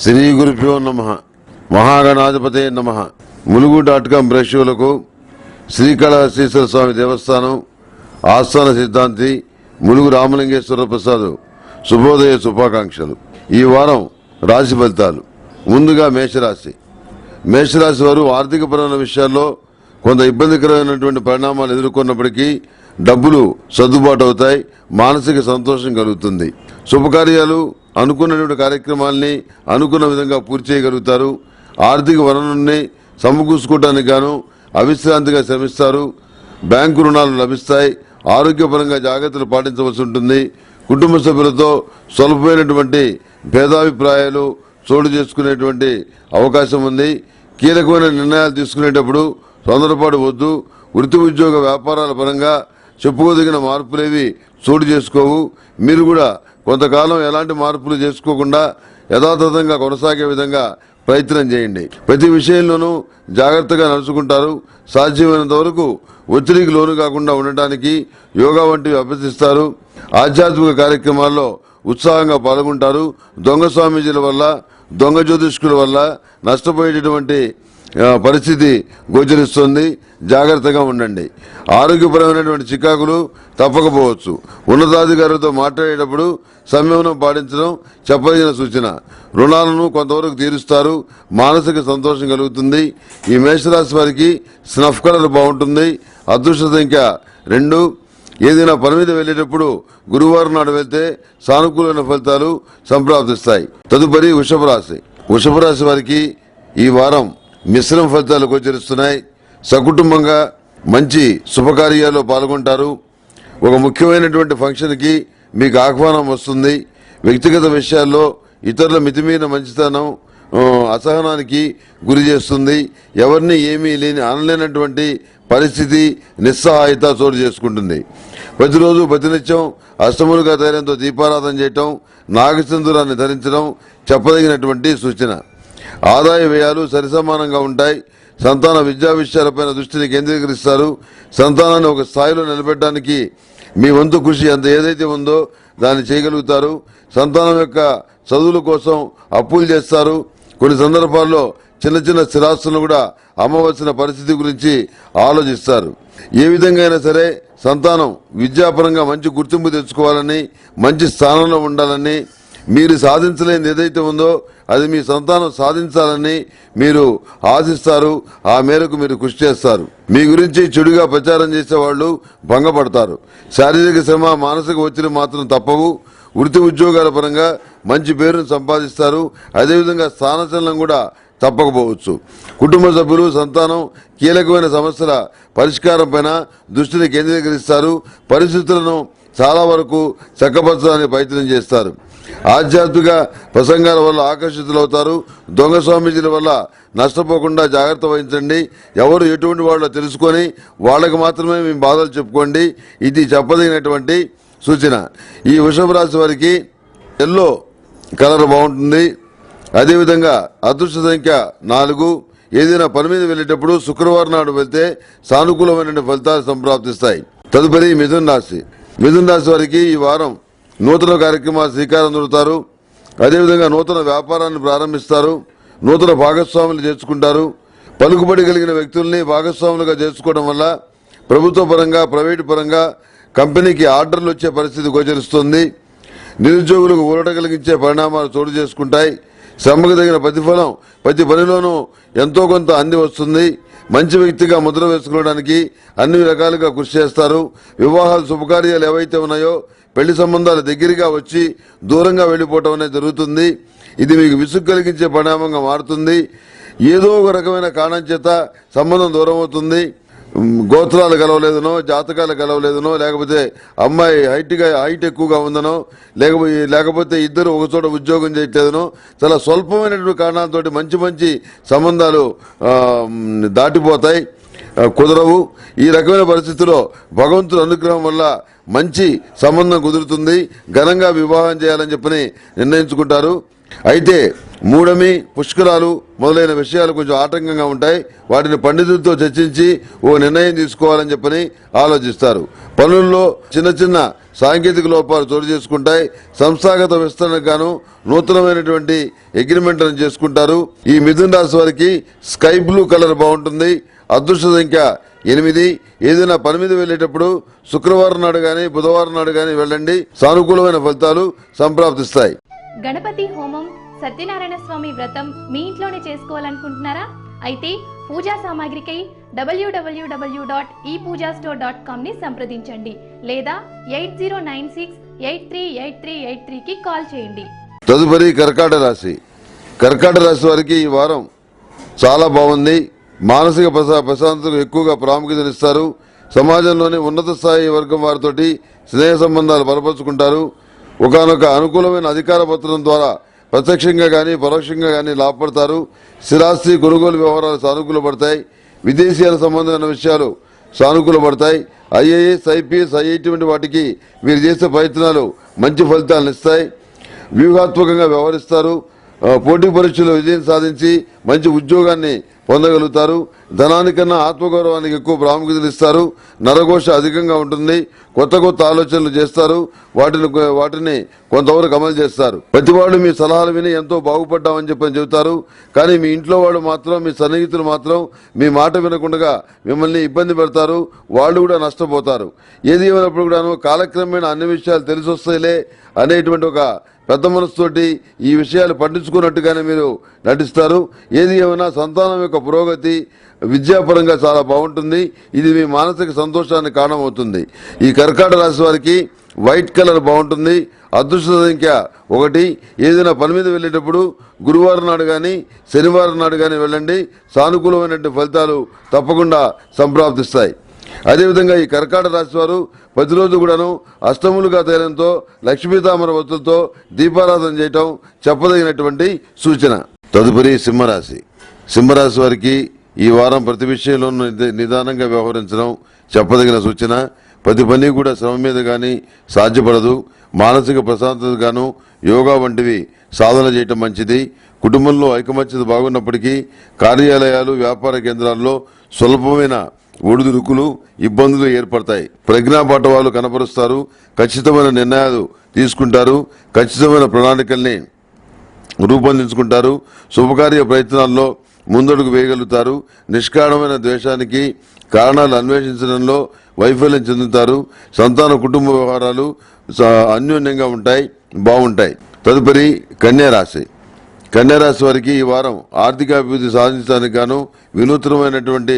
శ్రీ గురుభ్యో నమః. మహాగణాధిపతే నమః. ములుగు.com ప్రేక్షకులకు శ్రీకాళహస్తీశ్వర స్వామి దేవస్థానం ఆస్థాన సిద్ధాంతి ములుగు రామలింగేశ్వర ప్రసాద్ శుభోదయ శుభాకాంక్షలు. ఈ వారం రాశి ఫలితాలు. ముందుగా మేషరాశి వారు ఆర్థికపరమైన విషయాల్లో కొంత ఇబ్బందికరమైనటువంటి పరిణామాలు ఎదుర్కొన్నప్పటికీ డబ్బులు సర్దుబాటు అవుతాయి, మానసిక సంతోషం కలుగుతుంది. శుభకార్యాలు, అనుకున్నటువంటి కార్యక్రమాల్ని అనుకున్న విధంగా పూర్తి చేయగలుగుతారు. ఆర్థిక వనరుల్ని సమకూర్చుకోవడానికి గాను అవిశ్రాంతిగా శ్రమిస్తారు. బ్యాంకు రుణాలు లభిస్తాయి. ఆరోగ్యపరంగా జాగ్రత్తలు పాటించవలసి ఉంటుంది. కుటుంబ సభ్యులతో స్వల్పమైనటువంటి భేదాభిప్రాయాలు చోటు చేసుకునేటువంటి అవకాశం ఉంది. కీలకమైన నిర్ణయాలు తీసుకునేటప్పుడు తొందరపాటు వద్దు. వృత్తి ఉద్యోగ వ్యాపారాల పరంగా చెప్పుకోదగిన మార్పులేవి చోటు చేసుకోవు. మీరు కూడా కొంతకాలం ఎలాంటి మార్పులు చేసుకోకుండా యథాతథంగా కొనసాగే విధంగా ప్రయత్నం చేయండి. ప్రతి విషయంలోనూ జాగ్రత్తగా నడుచుకుంటారు. సాధ్యమైనంత వరకు ఒత్తిడికి లోను కాకుండా ఉండటానికి యోగా వంటివి అభ్యసిస్తారు. ఆధ్యాత్మిక కార్యక్రమాల్లో ఉత్సాహంగా పాల్గొంటారు. దొంగ స్వామీజీల వల్ల, దొంగ జ్యోతిష్కుల వల్ల నష్టపోయేటటువంటి పరిస్థితి గోచరిస్తుంది. జాగ్రత్తగా ఉండండి. ఆరోగ్యపరమైనటువంటి చికాకులు తప్పకపోవచ్చు. ఉన్నతాధికారులతో మాట్లాడేటప్పుడు సంయమనం పాటించడం చెప్పదగిన సూచన. రుణాలను కొంతవరకు తీరుస్తారు. మానసిక సంతోషం కలుగుతుంది. ఈ మేషరాశి వారికి స్నఫ్ కలర్ బాగుంటుంది. అదృష్ట సంఖ్య 2. ఏదైనా పని మీద వెళ్లేటప్పుడు గురువారం నాడు వెళ్తే సానుకూలమైన ఫలితాలు సంప్రాప్తిస్తాయి. తదుపరి వృషభ రాశి వారికి ఈ వారం మిశ్రమ ఫలితాలు గోచరిస్తున్నాయి. సకుటుంబంగా మంచి శుభకార్యాల్లో పాల్గొంటారు. ఒక ముఖ్యమైనటువంటి ఫంక్షన్కి మీకు ఆహ్వానం వస్తుంది. వ్యక్తిగత విషయాల్లో ఇతరుల మితిమీరిన మంచితనం అసహనానికి గురి చేస్తుంది. ఎవరిని ఏమీ అనలేనటువంటి పరిస్థితి, నిస్సహాయత చోటు చేసుకుంటుంది. ప్రతిరోజు ప్రతినిత్యం అష్టములుగా ధైర్యంతో దీపారాధన చేయటం, నాగసింధూరాన్ని ధరించడం చెప్పదగినటువంటి సూచన. ఆదాయ వ్యయాలు సరిసమానంగా ఉంటాయి. సంతాన విద్యా విషయాలపైన దృష్టిని కేంద్రీకరిస్తారు. సంతానాన్ని ఒక స్థాయిలో నిలబెట్టడానికి మీ వంతు కృషి అంత ఏదైతే ఉందో దాన్ని చేయగలుగుతారు. సంతానం యొక్క చదువుల కోసం అప్పులు చేస్తారు. కొన్ని సందర్భాల్లో చిన్న చిన్న స్థిరాస్తులను కూడా అమ్మవలసిన పరిస్థితి గురించి ఆలోచిస్తారు. ఏ విధంగా అయినా సరే సంతానం విద్యాపరంగా మంచి గుర్తింపు తెచ్చుకోవాలని, మంచి స్థానంలో ఉండాలని, మీరు సాధించలేనిది ఏదైతే ఉందో అది మీ సంతానం సాధించాలని మీరు ఆశిస్తారు. ఆ మేరకు మీరు కృషి చేస్తారు. మీ గురించి చెడుగా ప్రచారం చేసేవాళ్లు భంగపడతారు. శారీరక శ్రమ, మానసిక ఒత్తిడి మాత్రం తప్పవు. వృత్తి ఉద్యోగాల పరంగా మంచి పేరును సంపాదిస్తారు. అదేవిధంగా స్థానచలనం కూడా తప్పకపోవచ్చు. కుటుంబ సభ్యులు, సంతానం కీలకమైన సమస్యల పరిష్కారం పైన దృష్టిని కేంద్రీకరిస్తారు. పరిస్థితులను చాలా వరకు చక్కపరచడానికి ప్రయత్నం చేస్తారు. ఆధ్యాత్మిక ప్రసంగాల వల్ల ఆకర్షితులవుతారు. దొంగ స్వామీజీల వల్ల నష్టపోకుండా జాగ్రత్త వహించండి. ఎవరు ఎటువంటి వాళ్ళో తెలుసుకొని వాళ్ళకి మాత్రమే మీ బాధలు చెప్పుకోండి. ఇది చెప్పదగినటువంటి సూచన. ఈ వృషభ రాశి వారికి ఎల్లో కలర్ బాగుంటుంది. అదేవిధంగా అదృష్ట సంఖ్య 4. ఏదైనా పని మీద వెళ్లేటప్పుడు శుక్రవారం నాడు వెళ్తే సానుకూలమైన ఫలితాలు సంప్రాప్తిస్తాయి. తదుపరి మిథున రాశి వారికి ఈ వారం నూతన కార్యక్రమాలు శ్రీకారం చుడతారు. అదేవిధంగా నూతన వ్యాపారాన్ని ప్రారంభిస్తారు. నూతన భాగస్వాములు చేర్చుకుంటారు. పలుకుబడి కలిగిన వ్యక్తుల్ని భాగస్వాములుగా చేర్చుకోవడం వల్ల ప్రభుత్వ పరంగా, ప్రైవేటు పరంగా కంపెనీకి ఆర్డర్లు వచ్చే పరిస్థితి గోచరిస్తుంది. నిరుద్యోగులకు ఊరట కలిగించే పరిణామాలు చోటు చేసుకుంటాయి. శ్రమకు తగిన ప్రతిఫలం ప్రతి పనిలోనూ ఎంతో కొంత అంది వస్తుంది. మంచి వ్యక్తిగా ముద్ర వేసుకోవడానికి అన్ని రకాలుగా కృషి చేస్తారు. వివాహాలు, శుభకార్యాలు ఏవైతే ఉన్నాయో పెళ్లి సంబంధాలు దగ్గరగా వచ్చి దూరంగా వెళ్లిపోవటం అనేది జరుగుతుంది. ఇది మీకు విసుగు కలిగించే పరిణామంగా మారుతుంది. ఏదో ఒక రకమైన కారణం చేత సంబంధం దూరం అవుతుంది. గోత్రాలు కలవలేదనో, జాతకాలు కలవలేదనో, లేకపోతే అమ్మాయి హైట్ ఎక్కువగా ఉందనో, లేకపోతే ఇద్దరు ఒక చోట ఉద్యోగం చేయట్లేదనో, చాలా స్వల్పమైనటువంటి కారణాలతోటి మంచి సంబంధాలు దాటిపోతాయి, కుదరవు. ఈ రకమైన పరిస్థితుల్లో భగవంతుడి అనుగ్రహం వల్ల మంచి సంబంధం కుదురుతుంది. ఘనంగా వివాహం చేయాలని చెప్పని నిర్ణయించుకుంటారు. అయితే మూఢమి, పుష్కరాలు మొదలైన విషయాలు కొంచెం ఆటంకంగా ఉంటాయి. వాటిని పండితులతో చర్చించి ఓ నిర్ణయం తీసుకోవాలని చెప్పని ఆలోచిస్తారు. పనుల్లో చిన్న చిన్న సాంకేతిక లోపాలు చోటు చేసుకుంటాయి. సంస్థాగత విస్తరణకు గాను నూతనమైనటువంటి అగ్రిమెంట్లను చేసుకుంటారు. ఈ మిథున రాశి వారికి స్కై బ్లూ కలర్ బాగుంటుంది. అదృష్ట సంఖ్య 8. ఏదైనా పని మీద వెళ్లేటప్పుడు శుక్రవారం నాడు గాని బుధవారం నాడు గాని వెళ్ళండి. సానుకూలమైన ఫలితాలు సంప్రాప్తిస్తాయి. గణపతి హోమం, సత్యనారాయణ స్వామి వ్రతం మీ ఇంట్లోనే చేసుకోవాలనుకుంటున్నారా? అయితే పూజా సామాగ్రికై www.epoojastore.com ని సంప్రదించండి లేదా 8096838383కి కాల్ చేయండి. తదుపరి కర్కాటక రాశి. కర్కాటక రాశి వారికి ఈ వారం చాలా బాగుంది. మానసిక ప్రశాంతతకు ఎక్కువగా ప్రాముఖ్యతనిస్తారు. సమాజంలోని ఉన్నత స్థాయి వర్గం వారితోటి స్నేహ సంబంధాలు బలపరుచుకుంటారు. ఒకనొక అనుకూలమైన అధికార పత్రం ద్వారా ప్రత్యక్షంగా గానీ పరోక్షంగా గానీ లాభపడతారు. స్థిరాస్తి కొనుగోలు వ్యవహారాలు సానుకూలపడతాయి. విదేశీయాల సంబంధమైన విషయాలు సానుకూలపడతాయి. ఐఏఎస్, ఐపీఎస్, ఐఐటి వంటి వాటికి వీరు చేసే ప్రయత్నాలు మంచి ఫలితాలను ఇస్తాయి. వ్యూహాత్మకంగా వ్యవహరిస్తారు. పోటీ పరీక్షల్లో విజయం సాధించి మంచి ఉద్యోగాన్ని పొందగలుగుతారు. ధనానికన్నా ఆత్మగౌరవానికి ఎక్కువ ప్రాముఖ్యతనిస్తారు. నరఘోష అధికంగా ఉంటుంది. కొత్త కొత్త ఆలోచనలు చేస్తారు. వాటిని కొంతవరకు అమలు చేస్తారు. ప్రతివాడు మీ సలహాలు విని ఎంతో బాగుపడ్డామని చెప్పని చెబుతారు. కానీ మీ ఇంట్లో వాడు మాత్రం, మీ సన్నిహితులు మాత్రం మీ మాట వినకుండా మిమ్మల్ని ఇబ్బంది పెడతారు. వాళ్ళు కూడా నష్టపోతారు. ఏది ఏమైనప్పుడు కూడాను కాలక్రమేణా అన్ని విషయాలు తెలిసొస్తాయిలే అనేటువంటి ఒక పెద్ద మనసుతోటి ఈ విషయాలు పట్టించుకున్నట్టుగానే మీరు నటిస్తారు. ఏది ఏమైనా సంతానం యొక్క పురోగతి విద్యాపరంగా చాలా బాగుంటుంది. ఇది మీ మానసిక సంతోషానికి కారణమవుతుంది. ఈ కర్కాటక రాశి వారికి వైట్ కలర్ బాగుంటుంది. అదృష్ట సంఖ్య 1. ఏదైనా పని మీద వెళ్ళేటప్పుడు గురువారం నాడు కానీ శనివారం నాడు కానీ వెళ్ళండి. సానుకూలమైనటువంటి ఫలితాలు తప్పకుండా సంప్రాప్తిస్తాయి. అదేవిధంగా ఈ కర్కాటక రాశి వారు ప్రతిరోజు కూడాను అష్టములుగా తైలంతో లక్ష్మీతామర వత్తులతో దీపారాధన చేయటం చెప్పదగినటువంటి సూచన. తదుపరి సింహరాశి. సింహరాశి వారికి ఈ వారం ప్రతి విషయంలో నిదానంగా వ్యవహరించడం చెప్పదగిన సూచన. ప్రతి పని కూడా శ్రమ మీద గాని సాధ్యపడదు. మానసిక ప్రశాంతత గాను యోగా వంటివి సాధన చేయటం మంచిది. కుటుంబంలో ఐకమత్యత బాగున్నప్పటికీ కార్యాలయాలు, వ్యాపార కేంద్రాల్లో స్వల్పమైన ఒడిదుడుకులు, ఇబ్బందులు ఏర్పడతాయి. ప్రజ్ఞాపాఠవాలు కనపరుస్తారు. ఖచ్చితమైన నిర్ణయాలు తీసుకుంటారు. ఖచ్చితమైన ప్రణాళికల్ని రూపొందించుకుంటారు. శుభకార్య ప్రయత్నాల్లో ముందడుగు వేయగలుగుతారు. నిష్కారణమైన ద్వేషానికి కారణాలు అన్వేషించడంలో వైఫల్యం చెందుతారు. సంతాన కుటుంబ వ్యవహారాలు అన్యోన్యంగా బాగుంటాయి. తదుపరి కన్యారాశి. కన్యారాశి వారికి ఈ వారం ఆర్థికాభివృద్ధి సాధించడానికి గాను వినూత్నమైనటువంటి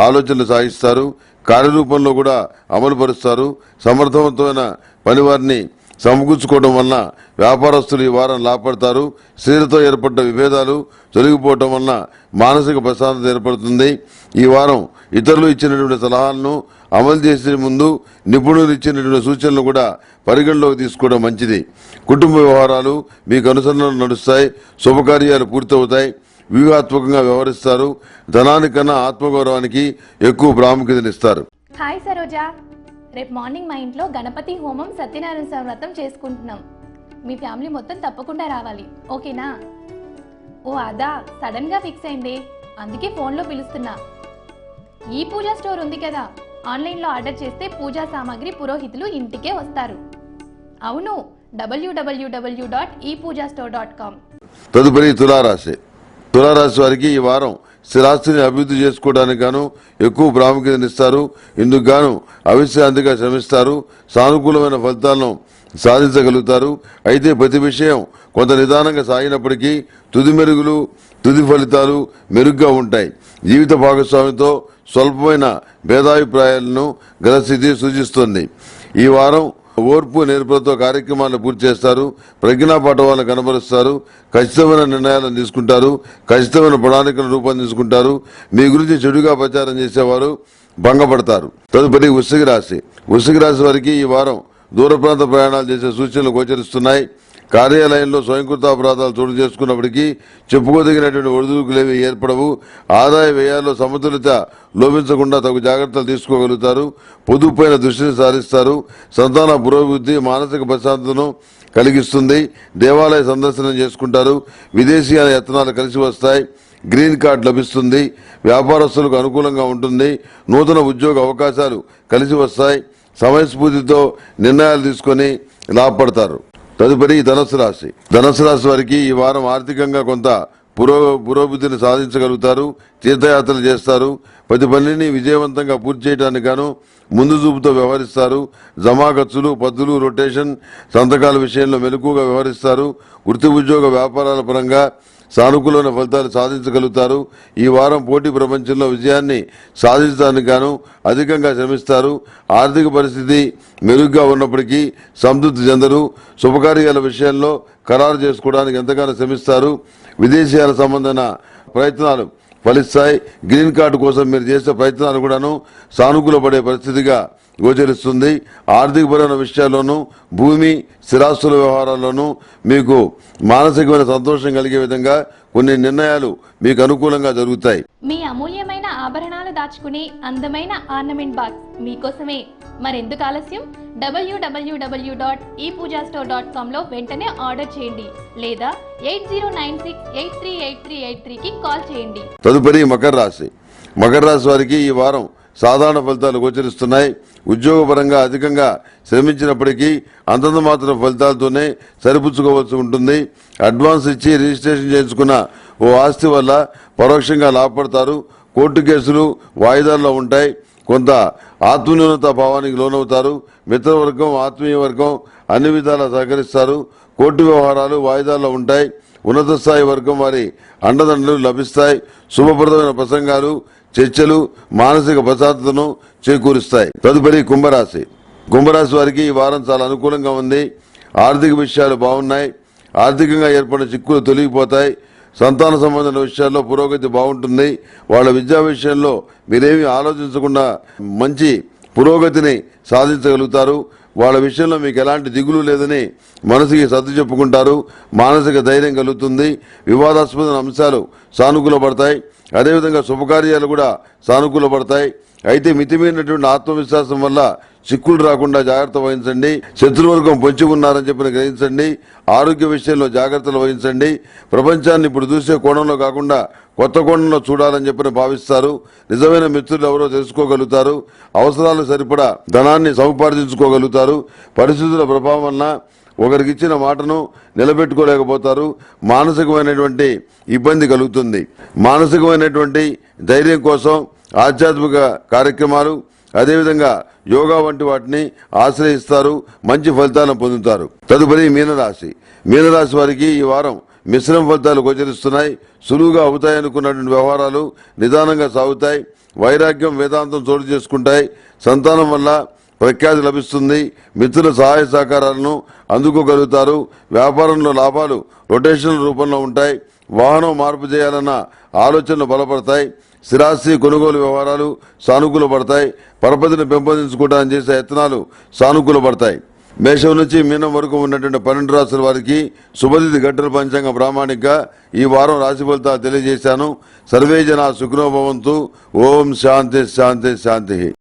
ఆలోచనలు సాగిస్తారు. కార్యరూపంలో కూడా అమలు పరుస్తారు. సమర్థవంతమైన పనివారిని సమకూర్చుకోవడం వలన వ్యాపారస్తులు ఈ వారం లాభపడతారు. స్త్రీలతో ఏర్పడ్డ విభేదాలు తొలగిపోవటం వలన మానసిక ప్రశాంతత ఏర్పడుతుంది. ఈ వారం ఇతరులు ఇచ్చినటువంటి సలహాలను అమలు చేసే ముందు నిపుణులు ఇచ్చినటువంటి సూచనలు కూడా పరిగణలోకి తీసుకోవడం మంచిది. కుటుంబ వ్యవహారాలు మీకు అనుసరణలు నడుస్తాయి. శుభకార్యాలు పూర్తవుతాయి. వ్యూహాత్మకంగా వ్యవహరిస్తారు. ధనానికన్నా ఆత్మగౌరవానికి ఎక్కువ ప్రాముఖ్యతనిస్తారు. హాయ్ సరోజా, రేపు మార్నింగ్ మా ఇంట్లో గణపతి హోమం, సత్యనారాయణ స్వామి వ్రతం చేసుకుంటున్నాం. మీ ఫ్యామిలీ మొత్తం తప్పకుండా రావాలి, ఓకేనా? ఓ అదా, సడన్ గా ఫిక్స్ అయింది, అందుకే ఫోన్లో పిలుస్తున్నా. ఈ పూజా స్టోర్ ఉంది కదా, ఆన్లైన్లో ఆర్డర్ చేస్తే పూజా సామాగ్రి పురోహితులు ఇంటికే వస్తారు. అవును, www.epoojastore.com. తదుపరి తులారాశి. తులారాశి వారికి ఈ వారం స్థిరాస్తిని అభివృద్ధి చేసుకోవడానికి గాను ఎక్కువ ప్రాముఖ్యతనిస్తారు. ఇందుకు గాను అవిశ్రాంతిగా శ్రమిస్తారు. సానుకూలమైన ఫలితాలను సాధించగలుగుతారు. అయితే ప్రతి విషయం కొంత నిదానంగా సాగినప్పటికీ తుది ఫలితాలు మెరుగ్గా ఉంటాయి. జీవిత భాగస్వామితో స్వల్పమైన భేదాభిప్రాయాలను గల స్థితి సూచిస్తుంది. ఈ వారం ఓర్పు నేర్పులతో కార్యక్రమాలను పూర్తి చేస్తారు. ప్రజ్ఞాపాఠవాలను కనబరుస్తారు. ఖచ్చితమైన నిర్ణయాలను తీసుకుంటారు. ఖచ్చితమైన ప్రణాళికలను రూపొందించుకుంటారు. మీ గురించి చెడుగా ప్రచారం చేసేవారు భంగపడతారు. తదుపరి వృశ్చిక రాశి. వృశ్చిక రాశి వారికి ఈ వారం దూర ప్రాంత ప్రయాణాలు చేసే సూచనలు గోచరిస్తున్నాయి. కార్యాలయంలో స్వయంకృత అపరాధాలు చోటు చేసుకున్నప్పటికీ చెప్పుకోదగినటువంటి ఒడిదుడుకులేవి ఏర్పడవు. ఆదాయ వ్యయాల్లో సమతులిత లోపించకుండా తగు జాగ్రత్తలు తీసుకోగలుగుతారు. పొదుపుపైన దృష్టిని సారిస్తారు. సంతాన పురోభివృద్ధి మానసిక ప్రశాంతతను కలిగిస్తుంది. దేవాలయ సందర్శనం చేసుకుంటారు. విదేశీయాల యత్నాలు కలిసి వస్తాయి. గ్రీన్ కార్డు లభిస్తుంది. వ్యాపారస్తులకు అనుకూలంగా ఉంటుంది. నూతన ఉద్యోగ అవకాశాలు కలిసి వస్తాయి. సమయస్ఫూర్తితో నిర్ణయాలు తీసుకొని లాభపడతారు. తదుపరి ధనుసు రాశి. ధనుసు రాశి వారికి ఈ వారం ఆర్థికంగా కొంత పురోభివృద్ధిని సాధించగలుగుతారు. తీర్థయాత్రలు చేస్తారు. ప్రతి పనిని విజయవంతంగా పూర్తి చేయడానికి గాను ముందు చూపుతో వ్యవహరిస్తారు. జమా ఖర్చులు, పద్దులు, రొటేషన్, సంతకాల విషయంలో మెలకుగా వ్యవహరిస్తారు. వృత్తి ఉద్యోగ వ్యాపారాల పరంగా సానుకూలమైన ఫలితాలు సాధించగలుగుతారు. ఈ వారం పోటీ ప్రపంచంలో విజయాన్ని సాధించడానికి గాను అధికంగా శ్రమిస్తారు. ఆర్థిక పరిస్థితి మెరుగ్గా ఉన్నప్పటికీ సంతృప్తి చెందరు. శుభకార్యాల విషయంలో ఖరారు చేసుకోవడానికి ఎంతగానో శ్రమిస్తారు. విదేశీయాల సంబంధమైన ప్రయత్నాలు ఫలిస్తాయి. గ్రీన్ కార్డు కోసం మీరు చేసే ప్రయత్నాలు కూడాను సానుకూలపడే పరిస్థితిగా గోచరిస్తుంది. ఆర్థికపరమైన విషయాల్లోనూ భూమి స్థిరాస్తుల వ్యవహారాల్లోనూ మీకు మానసికమైన సంతోషం కలిగే విధంగా కొన్ని నిర్ణయాలు మీకు అనుకూలంగా జరుగుతాయి. మీ అమూల్యమైన ఆభరణాలు దాచుకునే అందమైన ఆర్నమెంట్ బాక్స్ మీకోసమే. మరెందుకు ఆలస్యం? www.epoojastore.com లో వెంటనే ఆర్డర్ చేయండి లేదా 8096838383కి కాల్ చేయండి. తదుపరి మకర రాశి. మకర రాశి వారికి ఈ వారం సాధారణ ఫలితాలు గోచరిస్తున్నాయి. ఉద్యోగపరంగా అధికంగా శ్రమించినప్పటికీ అంతంత మాత్రం ఫలితాలతోనే సరిపుచ్చుకోవాల్సి ఉంటుంది. అడ్వాన్స్ ఇచ్చి రిజిస్ట్రేషన్ చేయించుకున్న ఓ ఆస్తి వల్ల పరోక్షంగా లాభపడతారు. కోర్టు కేసులు వాయిదాల్లో ఉంటాయి. కొంత ఆత్మన్యూనత భావానికి లోనవుతారు. మిత్రవర్గం, ఆత్మీయ వర్గం అన్ని విధాలా సహకరిస్తారు. కోర్టు వ్యవహారాలు వాయిదాల్లో ఉంటాయి. ఉన్నత స్థాయి వర్గం వారి అండదండలు లభిస్తాయి. శుభప్రదమైన ప్రసంగాలు, చర్చలు మానసిక ప్రశాంతతను చేకూరుస్తాయి. తదుపరి కుంభరాశి. కుంభరాశి వారికి ఈ వారం చాలా అనుకూలంగా ఉంది. ఆర్థిక విషయాలు బాగున్నాయి. ఆర్థికంగా ఏర్పడిన చిక్కులు తొలగిపోతాయి. సంతాన సంబంధమైన విషయాల్లో పురోగతి బాగుంటుంది. వాళ్ళ విద్యా విషయంలో మీరేమీ ఆలోచించకుండా మంచి పురోగతిని సాధించగలుగుతారు. వాళ్ళ విషయంలో మీకు ఎలాంటి దిగులు లేదని మనసుకి సర్ది చెప్పుకుంటారు. మానసిక ధైర్యం కలుగుతుంది. వివాదాస్పద అంశాలు సానుకూలపడతాయి. అదేవిధంగా శుభకార్యాలు కూడా సానుకూలపడతాయి. అయితే మితిమీరినటువంటి ఆత్మవిశ్వాసం వల్ల చిక్కులు రాకుండా జాగ్రత్త వహించండి. శత్రువర్గం పొంచి ఉన్నారని చెప్పిన గ్రహించండి. ఆరోగ్య విషయంలో జాగ్రత్తలు వహించండి. ప్రపంచాన్ని ఇప్పుడు చూసే కోణంలో కాకుండా కొత్త కోణంలో చూడాలని చెప్పిన భావిస్తారు. నిజమైన మిత్రులు ఎవరో తెలుసుకోగలుగుతారు. అవసరాలు సరిపడా ధనాన్ని సముపార్జించుకోగలుగుతారు. పరిస్థితుల ప్రభావం వలన ఒకరికిచ్చిన మాటను నిలబెట్టుకోలేకపోతారు. మానసికమైనటువంటి ఇబ్బంది కలుగుతుంది. మానసికమైనటువంటి ధైర్యం కోసం ఆధ్యాత్మిక కార్యక్రమాలు అదేవిధంగా యోగా వంటి వాటిని ఆశ్రయిస్తారు. మంచి ఫలితాలను పొందుతారు. తదుపరి మీనరాశి. మీనరాశి వారికి ఈ వారం మిశ్రమ ఫలితాలు గోచరిస్తున్నాయి. సులువుగా అవుతాయనుకున్నటువంటి వ్యవహారాలు నిదానంగా సాగుతాయి. వైరాగ్యం, వేదాంతం చోటు చేసుకుంటాయి. సంతానం వల్ల ప్రఖ్యాతి లభిస్తుంది. మిత్రుల సహాయ సహకారాలను అందుకోగలుగుతారు. వ్యాపారంలో లాభాలు రొటేషన్ల రూపంలో ఉంటాయి. వాహనం మార్పు చేయాలన్న ఆలోచనలు బలపడతాయి. స్థిరాస్తి కొనుగోలు వ్యవహారాలు సానుకూలపడతాయి. పరపతిని పెంపొందించుకోవడానికి చేసే యత్నాలు సానుకూలపడతాయి. మేషం నుంచి మీనం వరకు ఉన్నటువంటి 12 రాశుల వారికి శుభతిథి గంటల పంచాంగ ప్రామాణికంగా ఈ వారం రాశి ఫలితాలు తెలియజేశాను. సర్వే జనా సుఖినో భవంతు. ఓం శాంతి శాంతి శాంతి.